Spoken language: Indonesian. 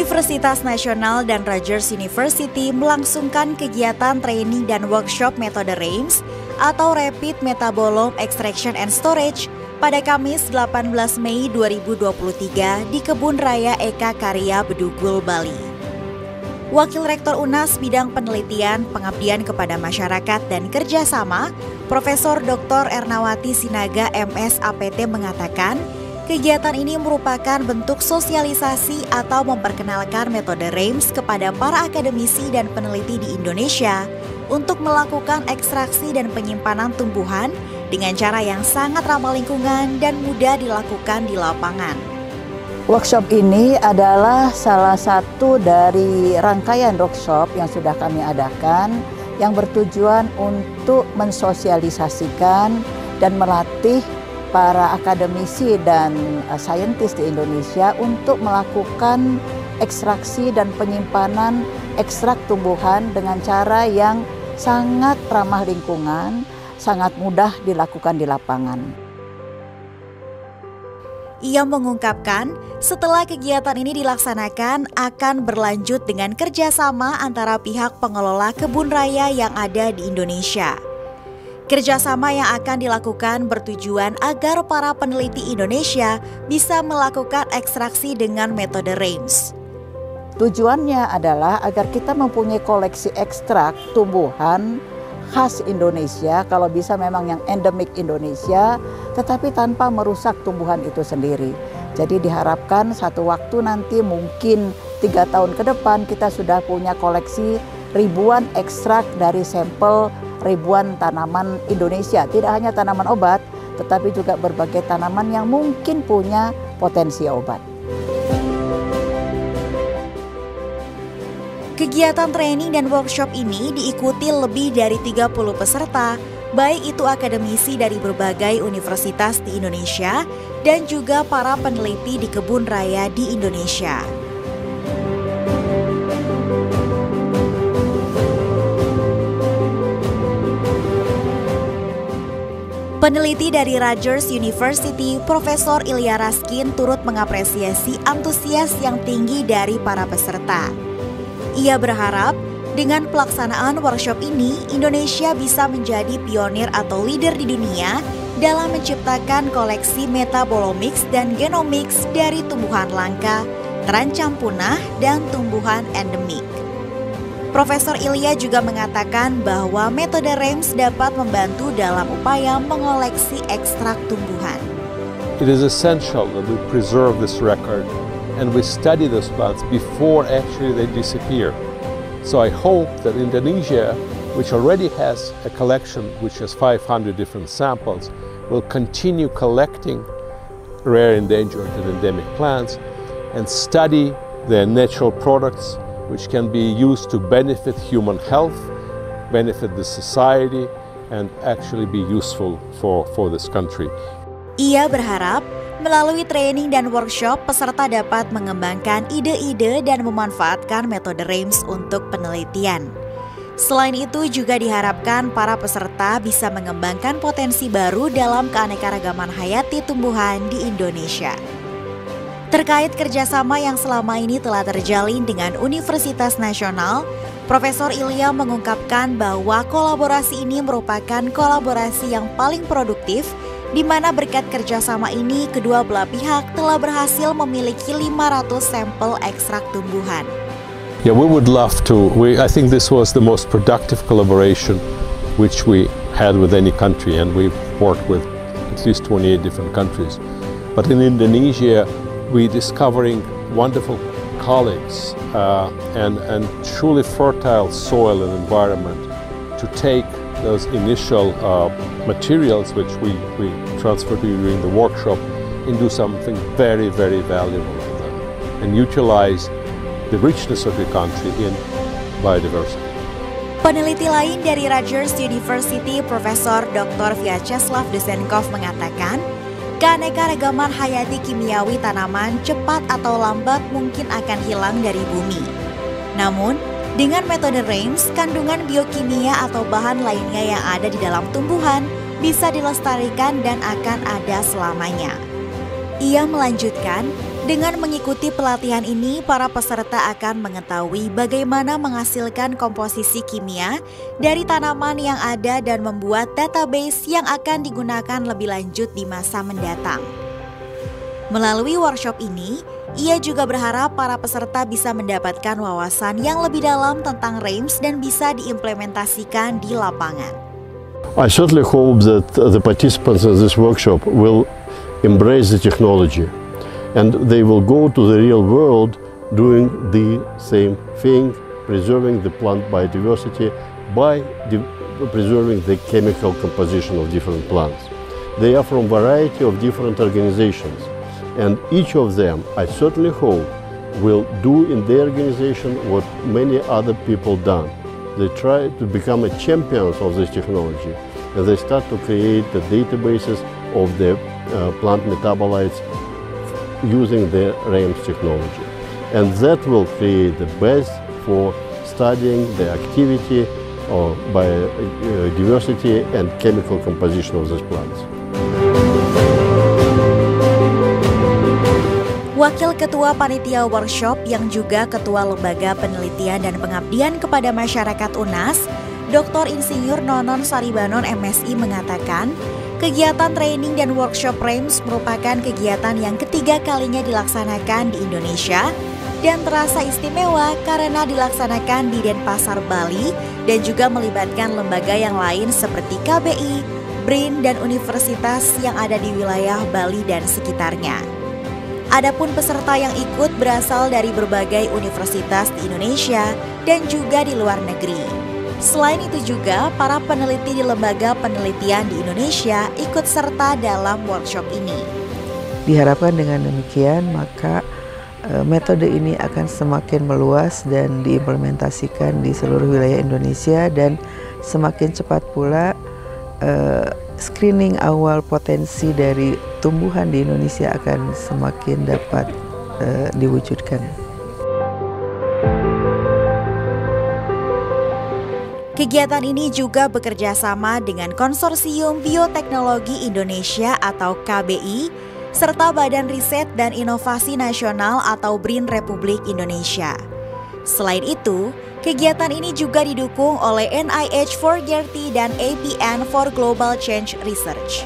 Universitas Nasional dan Rutgers University melangsungkan kegiatan training dan workshop metode RAMES atau Rapid Metabolome Extraction and Storage pada Kamis 18 Mei 2023 di Kebun Raya Eka Karya Bedugul, Bali. Wakil Rektor UNAS Bidang Penelitian, Pengabdian kepada Masyarakat dan Kerjasama, Profesor Dr. Ernawati Sinaga MS APT mengatakan, kegiatan ini merupakan bentuk sosialisasi atau memperkenalkan metode RAMES kepada para akademisi dan peneliti di Indonesia untuk melakukan ekstraksi dan penyimpanan tumbuhan dengan cara yang sangat ramah lingkungan dan mudah dilakukan di lapangan. Workshop ini adalah salah satu dari rangkaian workshop yang sudah kami adakan yang bertujuan untuk mensosialisasikan dan melatih para akademisi dan saintis di Indonesia untuk melakukan ekstraksi dan penyimpanan ekstrak tumbuhan dengan cara yang sangat ramah lingkungan, sangat mudah dilakukan di lapangan. Ia mengungkapkan, setelah kegiatan ini dilaksanakan akan berlanjut dengan kerjasama antara pihak pengelola kebun raya yang ada di Indonesia. Kerjasama yang akan dilakukan bertujuan agar para peneliti Indonesia bisa melakukan ekstraksi dengan metode RAMES. Tujuannya adalah agar kita mempunyai koleksi ekstrak tumbuhan khas Indonesia, kalau bisa memang yang endemik Indonesia, tetapi tanpa merusak tumbuhan itu sendiri. Jadi diharapkan satu waktu nanti mungkin 3 tahun ke depan kita sudah punya koleksi ribuan ekstrak dari sampel ribuan tanaman Indonesia. Tidak hanya tanaman obat, tetapi juga berbagai tanaman yang mungkin punya potensi obat. Kegiatan training dan workshop ini diikuti lebih dari 30 peserta, baik itu akademisi dari berbagai universitas di Indonesia dan juga para peneliti di kebun raya di Indonesia. Peneliti dari Rutgers University, Profesor Ilya Raskin turut mengapresiasi antusias yang tinggi dari para peserta. Ia berharap dengan pelaksanaan workshop ini, Indonesia bisa menjadi pionir atau leader di dunia dalam menciptakan koleksi metabolomics dan genomics dari tumbuhan langka, terancam punah, dan tumbuhan endemik. Profesor Ilya juga mengatakan bahwa metode RAMES dapat membantu dalam upaya mengoleksi ekstrak tumbuhan. It is essential that we preserve this record and we study those plants before actually they disappear. So I hope that Indonesia, which already has a collection which has 500 different samples, will continue collecting rare, endangered and endemic plants and study their natural products which can be used to benefit human health, benefit the society, and actually be useful for this country. Ia berharap melalui training dan workshop, peserta dapat mengembangkan ide-ide dan memanfaatkan metode RAMES untuk penelitian. Selain itu juga diharapkan para peserta bisa mengembangkan potensi baru dalam keanekaragaman hayati tumbuhan di Indonesia. Terkait kerjasama yang selama ini telah terjalin dengan Universitas Nasional, Profesor Ilya mengungkapkan bahwa kolaborasi ini merupakan kolaborasi yang paling produktif, di mana berkat kerjasama ini kedua belah pihak telah berhasil memiliki 500 sampel ekstrak tumbuhan. Yeah, we would love to. I think this was the most productive collaboration which we had with any country, and we've worked with at least 28 different countries. But in Indonesia, we're discovering wonderful colleagues and truly fertile soil and environment to take those initial materials which we transferred during the workshop and do something very, very valuable for them and utilize the richness of the country in biodiversity. Peneliti lain dari Rutgers University, Profesor Dr. Vyacheslav Desenkov mengatakan, keanekaragaman hayati kimiawi tanaman cepat atau lambat mungkin akan hilang dari bumi. Namun, dengan metode RAMES, kandungan biokimia atau bahan lainnya yang ada di dalam tumbuhan bisa dilestarikan dan akan ada selamanya. Ia melanjutkan, Dengan mengikuti pelatihan ini, para peserta akan mengetahui bagaimana menghasilkan komposisi kimia dari tanaman yang ada dan membuat database yang akan digunakan lebih lanjut di masa mendatang. Melalui workshop ini, ia juga berharap para peserta bisa mendapatkan wawasan yang lebih dalam tentang RAIMS dan bisa diimplementasikan di lapangan. I certainly hope that the participants in this workshop will embrace the technology. And they will go to the real world doing the same thing, preserving the plant biodiversity by preserving the chemical composition of different plants. They are from a variety of different organizations, and each of them, I certainly hope, will do in their organization what many other people done. They try to become a champions of this technology, and they start to create the databases of the plant metabolites using the RAIMS technology. And that will create the base for studying the activity of biodiversity and chemical composition of these plants. Wakil Ketua Panitia Workshop yang juga Ketua Lembaga Penelitian dan Pengabdian kepada Masyarakat UNAS, Dr. Insinyur Nonon Saribanon MSI mengatakan, kegiatan training dan workshop RAIMS merupakan kegiatan yang ketiga kalinya dilaksanakan di Indonesia dan terasa istimewa karena dilaksanakan di Denpasar, Bali dan juga melibatkan lembaga yang lain seperti KBI, BRIN, dan universitas yang ada di wilayah Bali dan sekitarnya. Adapun peserta yang ikut berasal dari berbagai universitas di Indonesia dan juga di luar negeri. Selain itu juga, para peneliti di lembaga penelitian di Indonesia ikut serta dalam workshop ini. Diharapkan dengan demikian, maka metode ini akan semakin meluas dan diimplementasikan di seluruh wilayah Indonesia, dan semakin cepat pula screening awal potensi dari tumbuhan di Indonesia akan semakin dapat diwujudkan. Kegiatan ini juga bekerja sama dengan Konsorsium Bioteknologi Indonesia atau KBI, serta Badan Riset dan Inovasi Nasional atau BRIN Republik Indonesia. Selain itu, kegiatan ini juga didukung oleh NIH for Gertie dan APN for Global Change Research.